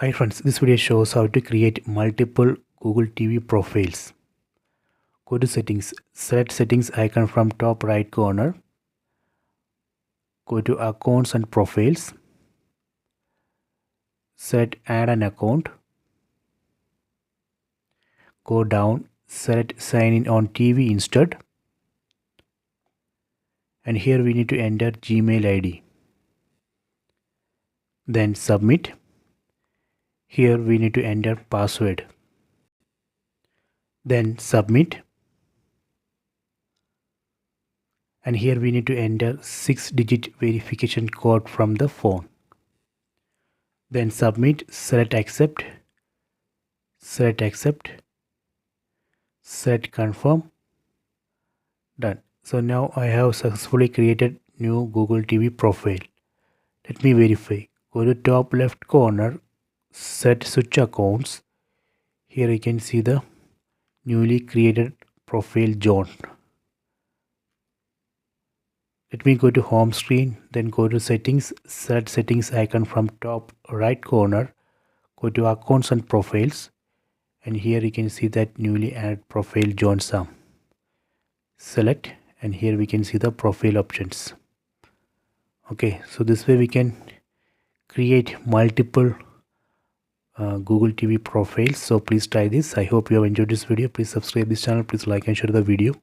Hi friends, this video shows how to create multiple Google TV profiles. Go to settings, select settings icon from top right corner. Go to accounts and profiles. Select add an account. Go down, select sign in on TV instead. And here we need to enter Gmail ID. Then submit. Here we need to enter password. Then submit. And here we need to enter 6-digit verification code from the phone. Then submit, select accept, select confirm, done. So now I have successfully created new Google TV profile. Let me verify. Go to top left corner, set switch accounts. Here you can see the newly created profile John. Let me go to home screen, then go to settings, select settings icon from top right corner, go to accounts and profiles, and here you can see that newly added profile John Sam. Select, and here we can see the profile options. Okay, so this way we can create multiple Google TV profiles. So please try this. I hope you have enjoyed this video. Please subscribe this channel. Please like and share the video.